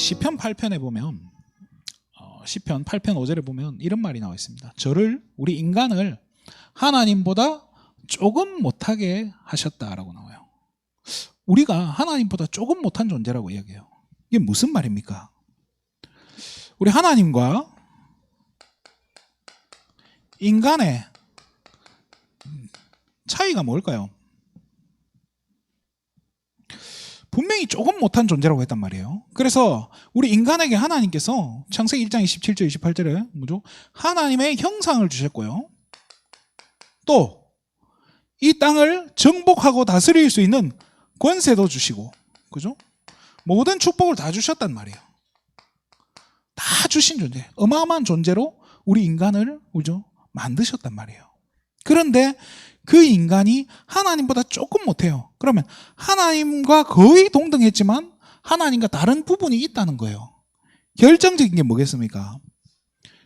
시편 8편에 보면 시편 8편 5절에 보면 이런 말이 나와 있습니다. 우리 인간을 하나님보다 조금 못하게 하셨다라고 나와요. 우리가 하나님보다 조금 못한 존재라고 이야기해요. 이게 무슨 말입니까? 우리 하나님과 인간의 차이가 뭘까요? 분명히 조금 못한 존재라고 했단 말이에요. 그래서 우리 인간에게 하나님께서 창세기 1장 27절 28절에 뭐죠? 하나님의 형상을 주셨고요. 또 이 땅을 정복하고 다스릴 수 있는 권세도 주시고, 그죠? 모든 축복을 다 주셨단 말이에요. 다 주신 존재, 어마어마한 존재로 우리 인간을 그죠? 만드셨단 말이에요. 그런데 그 인간이 하나님보다 조금 못해요. 그러면 하나님과 거의 동등했지만 하나님과 다른 부분이 있다는 거예요. 결정적인 게 뭐겠습니까?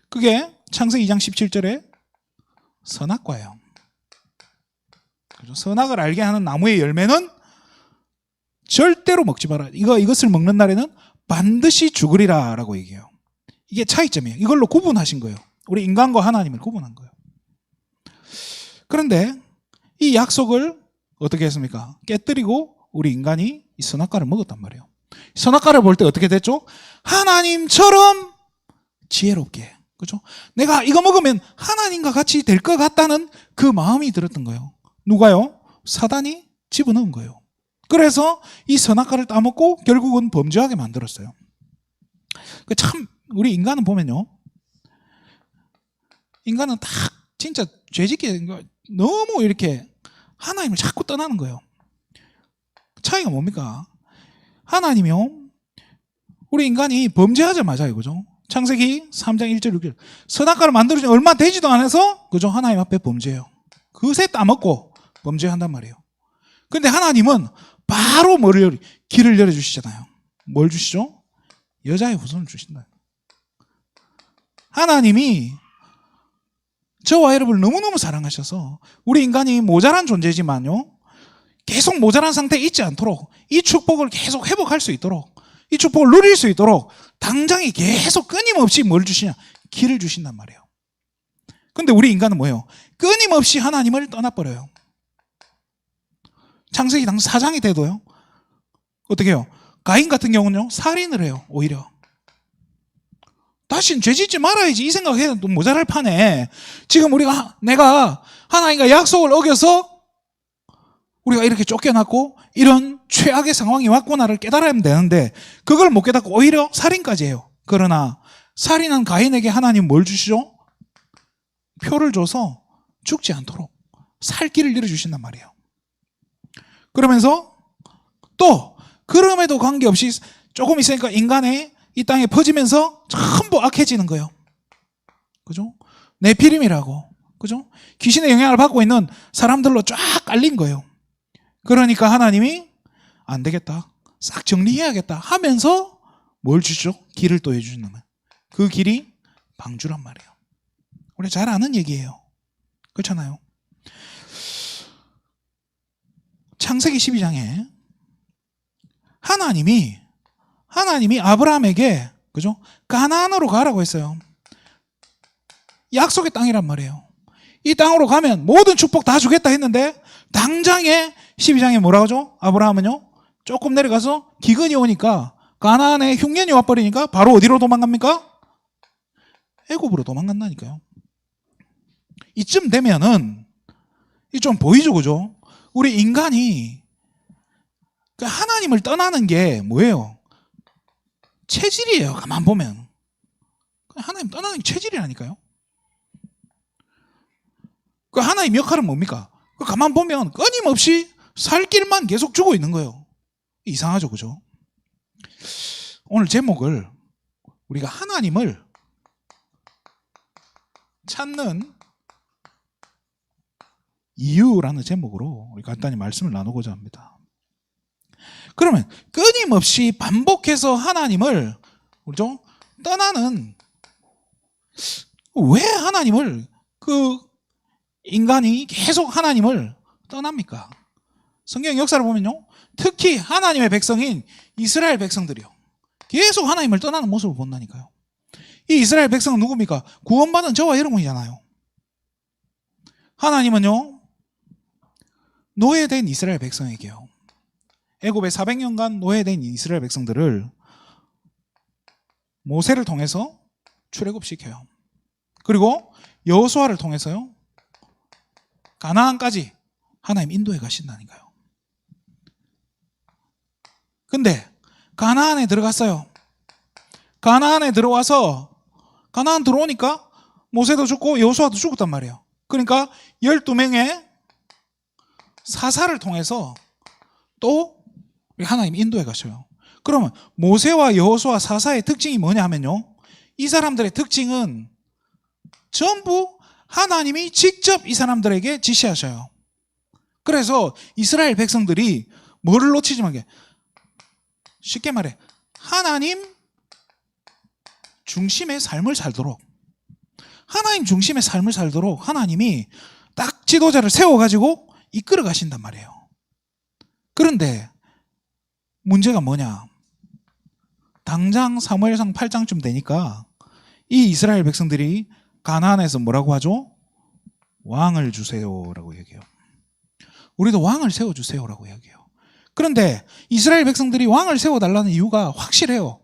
그게 창세기 2장 17절에 선악과예요. 선악을 알게 하는 나무의 열매는 절대로 먹지 마라. 이것을 먹는 날에는 반드시 죽으리라 라고 얘기해요. 이게 차이점이에요. 이걸로 구분하신 거예요. 우리 인간과 하나님을 구분한 거예요. 그런데 이 약속을 어떻게 했습니까? 깨뜨리고 우리 인간이 이 선악과를 먹었단 말이에요. 선악과를 볼 때 어떻게 됐죠? 하나님처럼 지혜롭게, 그죠? 내가 이거 먹으면 하나님과 같이 될 것 같다는 그 마음이 들었던 거예요. 누가요? 사단이 집어넣은 거예요. 그래서 이 선악과를 따먹고 결국은 범죄하게 만들었어요. 참 우리 인간은 보면요, 인간은 딱 진짜 죄짓게 너무 이렇게 하나님을 자꾸 떠나는 거예요. 차이가 뭡니까? 하나님이요, 우리 인간이 범죄하자마자 그죠? 창세기 3장 1절 6절 선악과를 만들어준 얼마 되지도 않아서 그죠? 하나님 앞에 범죄해요. 그새 따먹고 범죄한단 말이에요. 그런데 하나님은 바로 길을 열어주시잖아요. 뭘 주시죠? 여자의 후손을 주신다. 하나님이 저와 여러분을 너무너무 사랑하셔서 우리 인간이 모자란 존재지만요, 계속 모자란 상태에 있지 않도록 이 축복을 계속 회복할 수 있도록 이 축복을 누릴 수 있도록 당장에 계속 끊임없이 뭘 주시냐? 길을 주신단 말이에요. 근데 우리 인간은 뭐예요? 끊임없이 하나님을 떠나버려요. 창세기 4장이 돼도요, 어떻게 해요? 가인 같은 경우는요, 살인을 해요. 오히려 다시는 죄짓지 말아야지 이 생각해도 또 모자랄 판에 지금 내가 하나님과 약속을 어겨서 우리가 이렇게 쫓겨났고 이런 최악의 상황이 왔구나를 깨달으면 되는데 그걸 못 깨닫고 오히려 살인까지 해요. 그러나 살인한 가인에게 하나님 뭘 주시죠? 표를 줘서 죽지 않도록 살 길을 열어주신단 말이에요. 그러면서 또 그럼에도 관계없이 조금 있으니까 인간의 이 땅에 퍼지면서 전부 악해지는 거예요. 그죠? 네피림이라고, 그죠? 귀신의 영향을 받고 있는 사람들로 쫙 깔린 거예요. 그러니까 하나님이 안 되겠다, 싹 정리해야겠다 하면서 뭘 주죠? 길을 또 해주신단 말이에요. 그 길이 방주란 말이에요. 우리 잘 아는 얘기예요. 그렇잖아요. 창세기 12장에 하나님이 아브라함에게 그죠? 가나안으로 가라고 했어요. 약속의 땅이란 말이에요. 이 땅으로 가면 모든 축복 다 주겠다 했는데 당장에 12장에 뭐라고 하죠? 아브라함은요, 조금 내려가서 기근이 오니까 가나안에 흉년이 와버리니까 바로 어디로 도망갑니까? 애굽으로 도망간다니까요. 이쯤 되면은 이 좀 보이죠, 그죠? 우리 인간이 하나님을 떠나는 게 뭐예요? 체질이에요. 가만 보면 하나님 떠나는 게 체질이라니까요. 그 하나님 역할은 뭡니까? 가만 보면 끊임없이 살 길만 계속 주고 있는 거예요. 이상하죠, 그죠? 오늘 제목을 우리가 하나님을 찾는 이유라는 제목으로 우리 간단히 말씀을 나누고자 합니다. 그러면 끊임없이 반복해서 하나님을 그렇죠? 떠나는, 왜 하나님을 인간이 계속 하나님을 떠납니까? 성경 역사를 보면요, 특히 하나님의 백성인 이스라엘 백성들이요, 계속 하나님을 떠나는 모습을 본다니까요. 이 이스라엘 백성은 누굽니까? 구원받은 저와 여러분이잖아요. 하나님은요, 노예된 이스라엘 백성에게요, 애굽에 400년간 노예된 이스라엘 백성들을 모세를 통해서 출애굽시켜요. 그리고 여호수아를 통해서요, 가나안까지 하나님 인도해 가신다니까요. 근데 가나안에 들어갔어요. 가나안에 들어와서 가나안 들어오니까 모세도 죽고 여호수아도 죽었단 말이에요. 그러니까 12명의 사사를 통해서 또 하나님 인도해 가셔요. 그러면 모세와 여호수아 사사의 특징이 뭐냐 하면요, 이 사람들의 특징은 전부 하나님이 직접 이 사람들에게 지시하셔요. 그래서 이스라엘 백성들이 뭐를 놓치지 말게, 쉽게 말해 하나님 중심의 삶을 살도록, 하나님 중심의 삶을 살도록 하나님이 딱 지도자를 세워가지고 이끌어 가신단 말이에요. 그런데 문제가 뭐냐, 당장 사무엘상 8장쯤 되니까 이 이스라엘 백성들이 가나안에서 뭐라고 하죠? 왕을 주세요라고 얘기해요. 우리도 왕을 세워주세요라고 얘기해요. 그런데 이스라엘 백성들이 왕을 세워달라는 이유가 확실해요.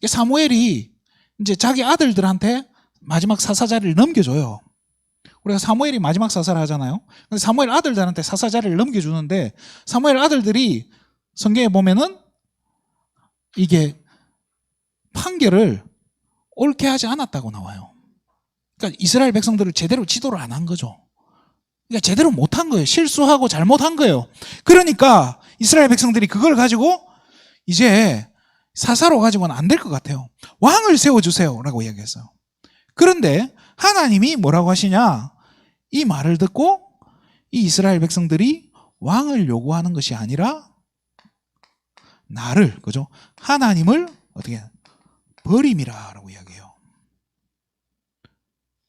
사무엘이 이제 자기 아들들한테 마지막 사사 자리를 넘겨줘요. 우리가 사무엘이 마지막 사사를 하잖아요. 근데 사무엘 아들들한테 사사 자리를 넘겨주는데, 사무엘 아들들이 성경에 보면은 이게 판결을 옳게 하지 않았다고 나와요. 그러니까 이스라엘 백성들을 제대로 지도를 안 한 거죠. 그러니까 제대로 못한 거예요. 실수하고 잘못한 거예요. 그러니까 이스라엘 백성들이 그걸 가지고 이제 사사로 가지고는 안 될 것 같아요. 왕을 세워주세요 라고 이야기했어요. 그런데 하나님이 뭐라고 하시냐, 이 말을 듣고 이 이스라엘 백성들이 왕을 요구하는 것이 아니라 나를, 그죠? 하나님을 어떻게 버림이라 라고 이야기해요.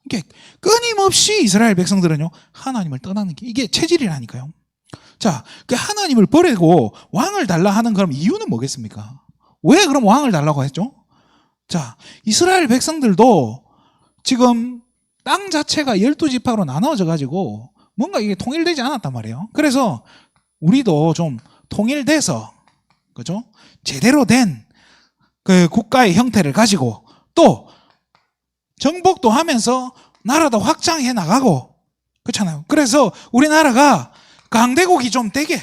이게 끊임없이 이스라엘 백성들은요, 하나님을 떠나는 게 이게 체질이라니까요. 자, 그 하나님을 버리고 왕을 달라 하는 그럼 이유는 뭐겠습니까? 왜 그럼 왕을 달라고 했죠? 자, 이스라엘 백성들도 지금 땅 자체가 12지파로 나눠져 가지고 뭔가 이게 통일되지 않았단 말이에요. 그래서 우리도 좀 통일돼서, 그죠? 제대로 된 그 국가의 형태를 가지고 또 정복도 하면서 나라도 확장해 나가고, 그렇잖아요. 그래서 우리나라가 강대국이 좀 되게,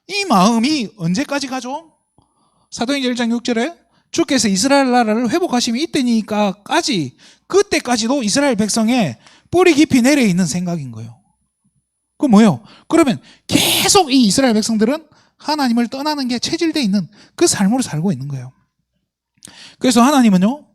이 마음이 언제까지 가죠? 사도행전 1장 6절에 주께서 이스라엘 나라를 회복하심이 이때니까까지, 그때까지도 이스라엘 백성의 뿌리 깊이 내려 있는 생각인 거예요. 그 뭐예요? 그러면 계속 이 이스라엘 백성들은 하나님을 떠나는 게 체질되어 있는 그 삶으로 살고 있는 거예요. 그래서 하나님은요,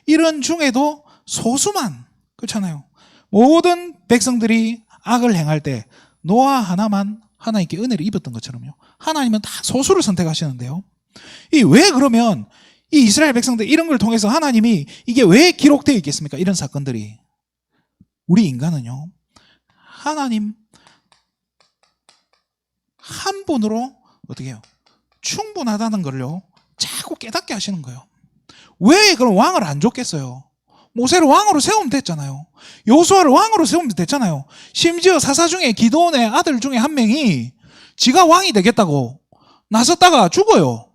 이런 중에도 소수만, 그렇잖아요, 모든 백성들이 악을 행할 때 노아 하나만 하나님께 은혜를 입었던 것처럼요, 하나님은 다 소수를 선택하시는데요, 이 왜 그러면 이 이스라엘 백성들 이런 걸 통해서 하나님이 이게 왜 기록되어 있겠습니까? 이런 사건들이. 우리 인간은요, 하나님 한 분으로 어떻게 해요? 충분하다는 걸요 자꾸 깨닫게 하시는 거예요. 왜 그럼 왕을 안 줬겠어요? 모세를 왕으로 세우면 됐잖아요. 여호수아를 왕으로 세우면 됐잖아요. 심지어 사사 중에 기드온의 아들 중에 한 명이 지가 왕이 되겠다고 나섰다가 죽어요.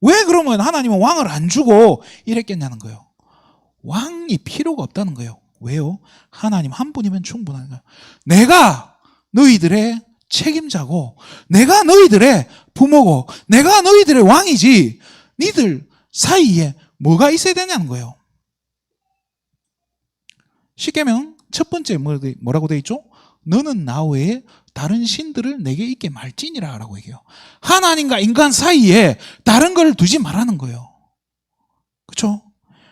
왜 그러면 하나님은 왕을 안 주고 이랬겠냐는 거예요. 왕이 필요가 없다는 거예요. 왜요? 하나님 한 분이면 충분한 거예요. 내가 너희들의 책임자고, 내가 너희들의 부모고, 내가 너희들의 왕이지, 니들 사이에 뭐가 있어야 되냐는 거예요. 십계명 첫 번째 뭐라고 되어 있죠? 너는 나 외에 다른 신들을 내게 있게 말지니라 라고 얘기해요. 하나님과 인간 사이에 다른 걸 두지 말라는 거예요. 그렇죠?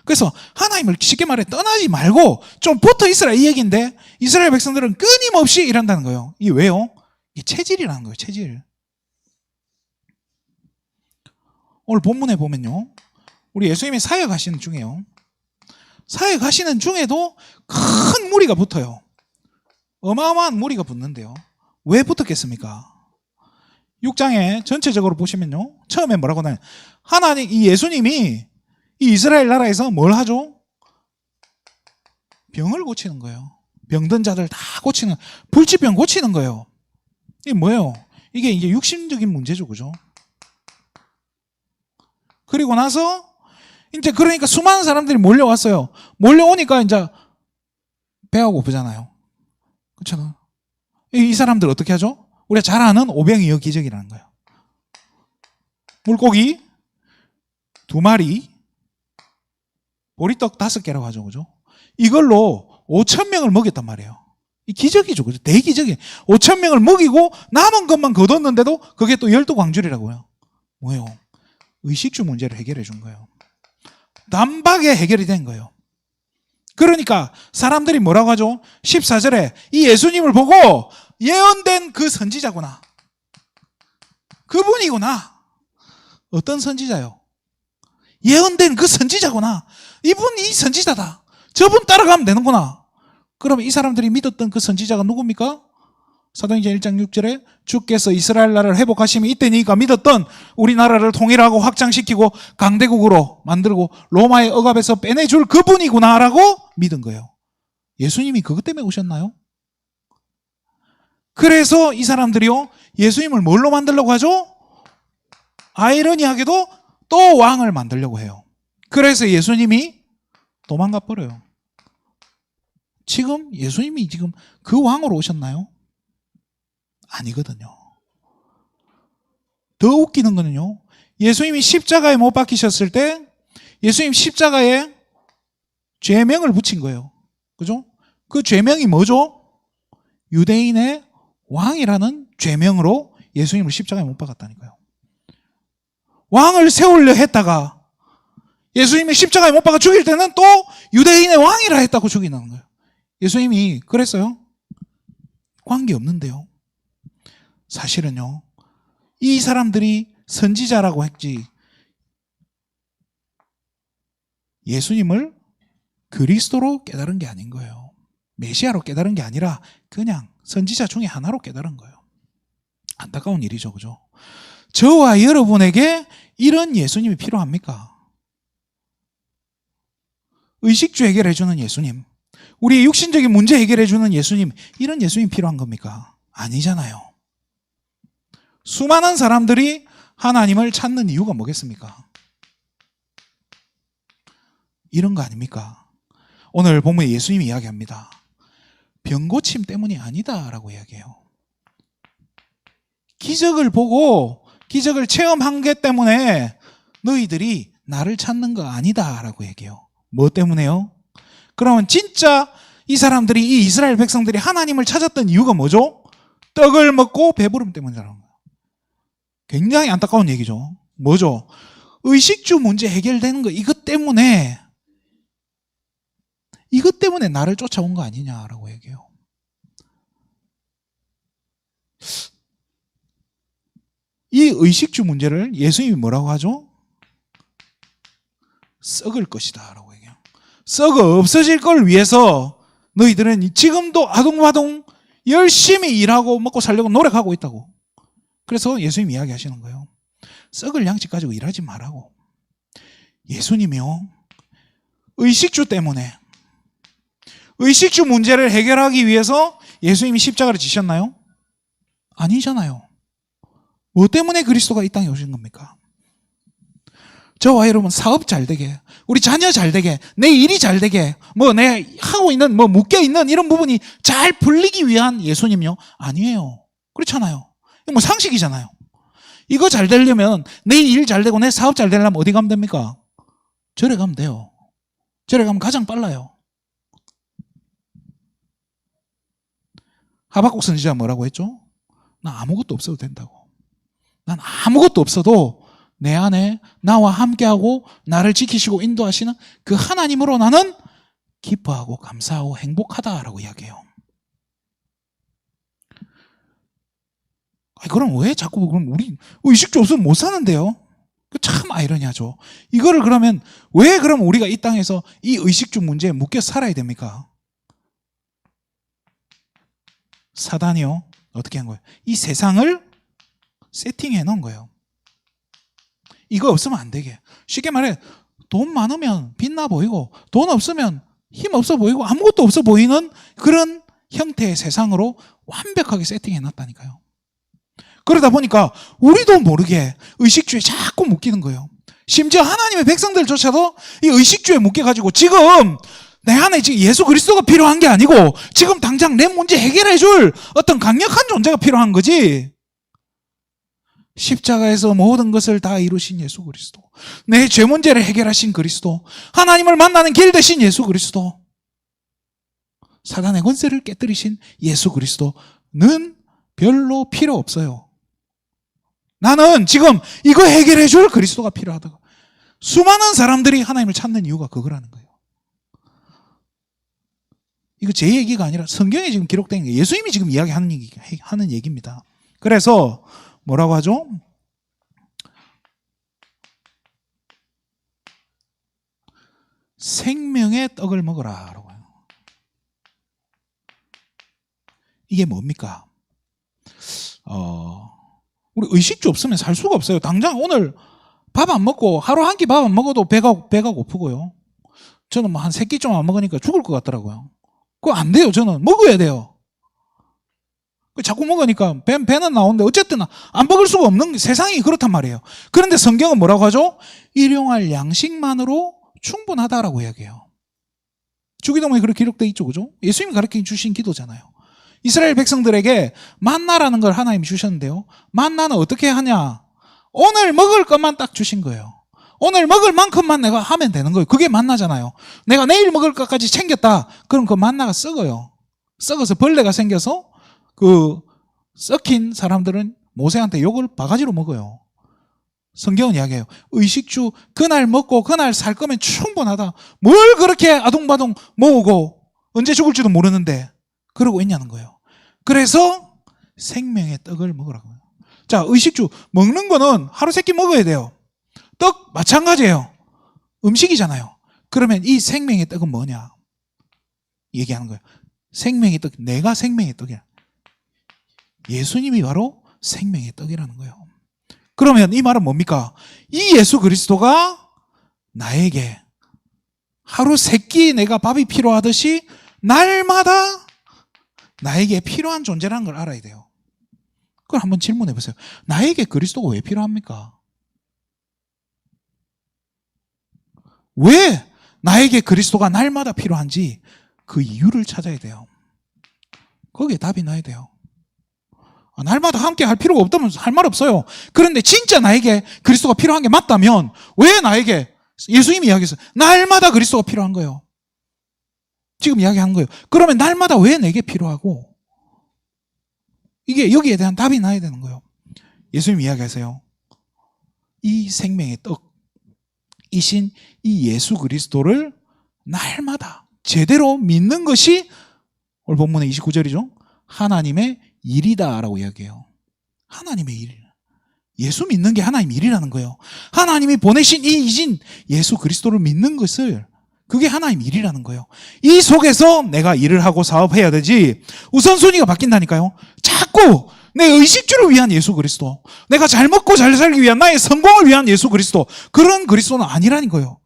그래서 하나님을 쉽게 말해 떠나지 말고 좀 붙어 있으라 이 얘기인데, 이스라엘 백성들은 끊임없이 이런다는 거예요. 이게 왜요? 이게 체질이라는 거예요. 체질. 오늘 본문에 보면요, 우리 예수님이 사역하시는 중에요, 사역하시는 중에도 큰 무리가 붙어요. 어마어마한 무리가 붙는데요, 왜 붙었겠습니까? 6장에 전체적으로 보시면요. 처음에 뭐라고 나요? 하나님, 이 예수님이 이 이스라엘 나라에서 뭘 하죠? 병을 고치는 거예요. 병든 자들 다 고치는, 불치병 고치는 거예요. 이게 뭐예요? 이게 이제 육신적인 문제죠. 그죠? 그리고 나서 이제 그러니까 수많은 사람들이 몰려왔어요. 몰려오니까 이제 배가 고프잖아요. 그렇잖아. 이 사람들 어떻게 하죠? 우리가 잘 아는 오병이어 기적이라는 거예요. 물고기 2마리, 보리떡 5개라고 하죠. 그죠? 이걸로 5,000명을 먹였단 말이에요. 이 기적이죠. 그죠? 대기적이. 5,000명을 먹이고 남은 것만 거뒀는데도 그게 또 12광줄이라고요. 뭐예요? 의식주 문제를 해결해 준 거예요. 단박에 해결이 된 거예요. 그러니까 사람들이 뭐라고 하죠? 14절에 이 예수님을 보고 예언된 그 선지자구나. 그분이구나. 어떤 선지자요? 예언된 그 선지자구나. 이분이 선지자다. 저분 따라가면 되는구나. 그러면 이 사람들이 믿었던 그 선지자가 누굽니까? 사도행전 1장 6절에 주께서 이스라엘 나라를 회복하심이 이때니까 믿었던 우리나라를 통일하고 확장시키고 강대국으로 만들고 로마의 억압에서 빼내줄 그분이구나라고 믿은 거예요. 예수님이 그것 때문에 오셨나요? 그래서 이 사람들이요, 예수님을 뭘로 만들려고 하죠? 아이러니하게도 또 왕을 만들려고 해요. 그래서 예수님이 도망가 버려요. 지금 예수님이 지금 그 왕으로 오셨나요? 아니거든요. 더 웃기는 거는요, 예수님이 십자가에 못 박히셨을 때 예수님 십자가에 죄명을 붙인 거예요. 그죠? 그 죄명이 뭐죠? 유대인의 왕이라는 죄명으로 예수님을 십자가에 못 박았다니까요. 왕을 세우려 했다가 예수님이 십자가에 못 박아 죽일 때는 또 유대인의 왕이라 했다고 죽이는 거예요. 예수님이 그랬어요? 관계없는데요. 사실은요, 이 사람들이 선지자라고 했지 예수님을 그리스도로 깨달은 게 아닌 거예요. 메시아로 깨달은 게 아니라 그냥 선지자 중에 하나로 깨달은 거예요. 안타까운 일이죠. 그죠? 저와 여러분에게 이런 예수님이 필요합니까? 의식주 해결해주는 예수님, 우리의 육신적인 문제 해결해주는 예수님, 이런 예수님 필요한 겁니까? 아니잖아요. 수많은 사람들이 하나님을 찾는 이유가 뭐겠습니까? 이런 거 아닙니까? 오늘 본문에 예수님이 이야기합니다. 병고침 때문이 아니다라고 이야기해요. 기적을 보고 기적을 체험한 게 때문에 너희들이 나를 찾는 거 아니다라고 얘기해요. 뭐 때문에요? 그러면 진짜 이 사람들이, 이 이스라엘 백성들이 하나님을 찾았던 이유가 뭐죠? 떡을 먹고 배부름 때문이라는 거예요. 굉장히 안타까운 얘기죠. 뭐죠? 의식주 문제 해결되는 거, 이것 때문에 나를 쫓아온 거 아니냐라고 얘기해요. 이 의식주 문제를 예수님이 뭐라고 하죠? 썩을 것이다 라고 얘기해요. 썩어 없어질 걸 위해서 너희들은 지금도 아동바동 열심히 일하고 먹고 살려고 노력하고 있다고. 그래서 예수님이 이야기하시는 거예요. 썩을 양식 가지고 일하지 말라고. 예수님이요, 의식주 때문에, 의식주 문제를 해결하기 위해서 예수님이 십자가를 지셨나요? 아니잖아요. 뭐 때문에 그리스도가 이 땅에 오신 겁니까? 저와 여러분 사업 잘 되게, 우리 자녀 잘 되게, 내 일이 잘 되게, 뭐 내 하고 있는, 뭐 묶여 있는 이런 부분이 잘 풀리기 위한 예수님요? 아니에요. 그렇잖아요. 이거 뭐 상식이잖아요. 이거 잘 되려면, 내 일 잘 되고 내 사업 잘 되려면 어디 가면 됩니까? 절에 가면 돼요. 절에 가면 가장 빨라요. 하박국 선지자가 뭐라고 했죠? 나 아무것도 없어도 된다고. 난 아무것도 없어도 내 안에 나와 함께하고 나를 지키시고 인도하시는 그 하나님으로 나는 기뻐하고 감사하고 행복하다라고 이야기해요. 그럼 왜 자꾸 그럼 우리 의식주 없으면 못 사는데요? 참 아이러니하죠. 이거를 그러면 왜 그럼 우리가 이 땅에서 이 의식주 문제에 묶여 살아야 됩니까? 사단이요, 어떻게 한 거예요? 이 세상을 세팅해 놓은 거예요. 이거 없으면 안 되게. 쉽게 말해 돈 많으면 빛나 보이고 돈 없으면 힘 없어 보이고 아무것도 없어 보이는 그런 형태의 세상으로 완벽하게 세팅해 놨다니까요. 그러다 보니까 우리도 모르게 의식주에 자꾸 묶이는 거예요. 심지어 하나님의 백성들조차도 이 의식주에 묶여가지고 지금 내 안에 지금 예수 그리스도가 필요한 게 아니고 지금 당장 내 문제 해결해 줄 어떤 강력한 존재가 필요한 거지. 십자가에서 모든 것을 다 이루신 예수 그리스도, 내 죄 문제를 해결하신 그리스도, 하나님을 만나는 길 되신 예수 그리스도, 사단의 권세를 깨뜨리신 예수 그리스도는 별로 필요 없어요. 나는 지금 이거 해결해 줄 그리스도가 필요하다고. 수많은 사람들이 하나님을 찾는 이유가 그거라는 거예요. 이거 제 얘기가 아니라 성경에 지금 기록된 게 예수님이 지금 이야기하는 얘기입니다. 그래서 뭐라고 하죠? 생명의 떡을 먹어라 라고 해요. 이게 뭡니까? 우리 의식주 없으면 살 수가 없어요. 당장 오늘 밥 안 먹고 하루 한 끼 밥 안 먹어도 배가 고프고요. 저는 뭐 한 3끼 좀 안 먹으니까 죽을 것 같더라고요. 그거 안 돼요. 저는 먹어야 돼요. 자꾸 먹으니까 배는 나오는데 어쨌든 안 먹을 수가 없는 세상이 그렇단 말이에요. 그런데 성경은 뭐라고 하죠? 일용할 양식만으로 충분하다라고 이야기해요. 주기도문에 그렇게 기록되어 있죠. 그죠? 예수님이 가르쳐 주신 기도잖아요. 이스라엘 백성들에게 만나라는 걸 하나님이 주셨는데요. 만나는 어떻게 하냐? 오늘 먹을 것만 딱 주신 거예요. 오늘 먹을 만큼만 내가 하면 되는 거예요. 그게 만나잖아요. 내가 내일 먹을 것까지 챙겼다. 그럼 그 만나가 썩어요. 썩어서 벌레가 생겨서 그 썩힌 사람들은 모세한테 욕을 바가지로 먹어요. 성경은 이야기해요. 의식주 그날 먹고 그날 살 거면 충분하다. 뭘 그렇게 아둥바둥 모으고 언제 죽을지도 모르는데 그러고 있냐는 거예요. 그래서 생명의 떡을 먹으라고 해요. 자, 의식주 먹는 거는 하루 3끼 먹어야 돼요. 떡 마찬가지예요. 음식이잖아요. 그러면 이 생명의 떡은 뭐냐? 얘기하는 거예요. 생명의 떡, 내가 생명의 떡이야. 예수님이 바로 생명의 떡이라는 거예요. 그러면 이 말은 뭡니까? 이 예수 그리스도가 나에게 하루 3끼 내가 밥이 필요하듯이 날마다 나에게 필요한 존재라는 걸 알아야 돼요. 그걸 한번 질문해 보세요. 나에게 그리스도가 왜 필요합니까? 왜 나에게 그리스도가 날마다 필요한지 그 이유를 찾아야 돼요. 거기에 답이 나야 돼요. 날마다 함께 할 필요가 없다면 할 말 없어요. 그런데 진짜 나에게 그리스도가 필요한 게 맞다면 왜 나에게 예수님이 이야기했어요. 날마다 그리스도가 필요한 거예요. 지금 이야기한 거예요. 그러면 날마다 왜 내게 필요하고 이게 여기에 대한 답이 나야 되는 거예요. 예수님 이야기하세요. 이 생명의 떡이신 이 예수 그리스도를 날마다 제대로 믿는 것이 오늘 본문의 29절이죠. 하나님의 일이다라고 이야기해요. 하나님의 일. 예수 믿는 게 하나님 일이라는 거예요. 하나님이 보내신 이 이신 예수 그리스도를 믿는 것을 그게 하나님 일이라는 거예요. 이 속에서 내가 일을 하고 사업해야 되지 우선순위가 바뀐다니까요. 자꾸 내 의식주를 위한 예수 그리스도, 내가 잘 먹고 잘 살기 위한 나의 성공을 위한 예수 그리스도, 그런 그리스도는 아니라는 거예요.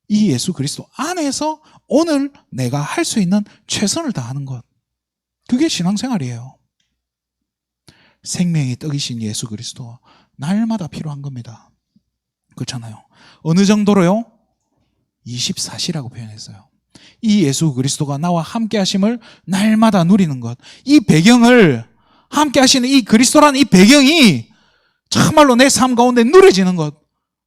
이 예수 그리스도 안에서 오늘 내가 할 수 있는 최선을 다하는 것, 그게 신앙생활이에요. 생명의 떡이신 예수 그리스도 날마다 필요한 겁니다. 그렇잖아요. 어느 정도로요? 24시라고 표현했어요. 이 예수 그리스도가 나와 함께 하심을 날마다 누리는 것, 이 배경을 함께 하시는 이 그리스도라는 이 배경이 참말로 내 삶 가운데 누려지는 것.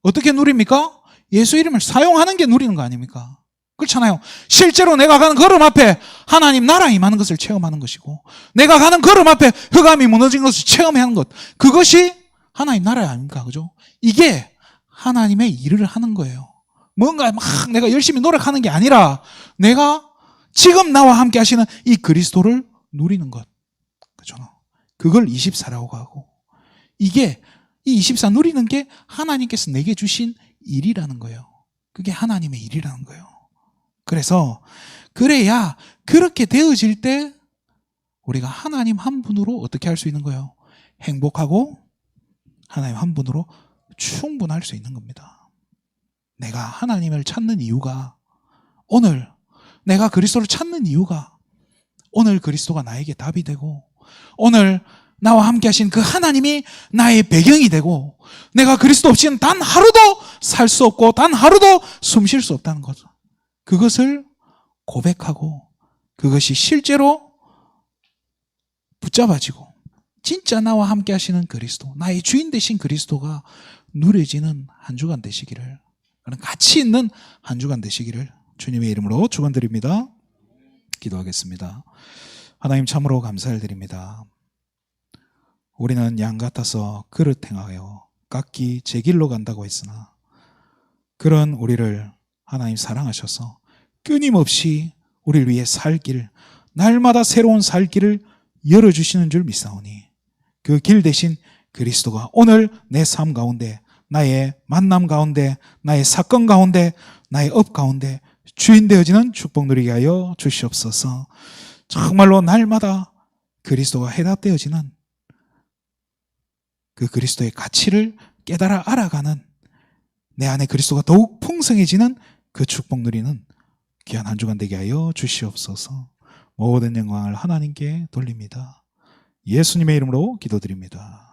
어떻게 누립니까? 예수 이름을 사용하는 게 누리는 거 아닙니까? 그렇잖아요. 실제로 내가 가는 걸음 앞에 하나님 나라 임하는 것을 체험하는 것이고, 내가 가는 걸음 앞에 흑암이 무너진 것을 체험하는 것, 그것이 하나님 나라 아닙니까? 그죠? 이게 하나님의 일을 하는 거예요. 뭔가 막 내가 열심히 노력하는 게 아니라 내가 지금 나와 함께 하시는 이 그리스도를 누리는 것. 그죠? 그걸 24라고 하고, 이게 이 24 누리는 게 하나님께서 내게 주신 일이라는 거예요. 그게 하나님의 일이라는 거예요. 그래서 그래야 그렇게 되어질 때 우리가 하나님 한 분으로 어떻게 할 수 있는 거예요? 행복하고 하나님 한 분으로 충분할 수 있는 겁니다. 내가 하나님을 찾는 이유가, 오늘 내가 그리스도를 찾는 이유가, 오늘 그리스도가 나에게 답이 되고, 오늘 나와 함께 하신 그 하나님이 나의 배경이 되고, 내가 그리스도 없이는 단 하루도 살 수 없고 단 하루도 숨 쉴 수 없다는 거죠. 그것을 고백하고 그것이 실제로 붙잡아지고 진짜 나와 함께 하시는 그리스도, 나의 주인 되신 그리스도가 누려지는 한 주간 되시기를, 그런 가치 있는 한 주간 되시기를 주님의 이름으로 축원드립니다. 기도하겠습니다. 하나님 참으로 감사를 드립니다. 우리는 양 같아서 그릇 행하여 깎기 제 길로 간다고 했으나 그런 우리를 하나님 사랑하셔서 끊임없이 우리를 위해 살 길, 날마다 새로운 살 길을 열어주시는 줄 믿사오니 그 길 대신 그리스도가 오늘 내 삶 가운데, 나의 만남 가운데, 나의 사건 가운데, 나의 업 가운데 주인 되어지는 축복 누리게 하여 주시옵소서. 정말로 날마다 그리스도가 해답되어지는 그 그리스도의 가치를 깨달아 알아가는, 내 안에 그리스도가 더욱 풍성해지는 그 축복 누리는 귀한 한 주간 되게 하여 주시옵소서. 모든 영광을 하나님께 돌립니다. 예수님의 이름으로 기도드립니다.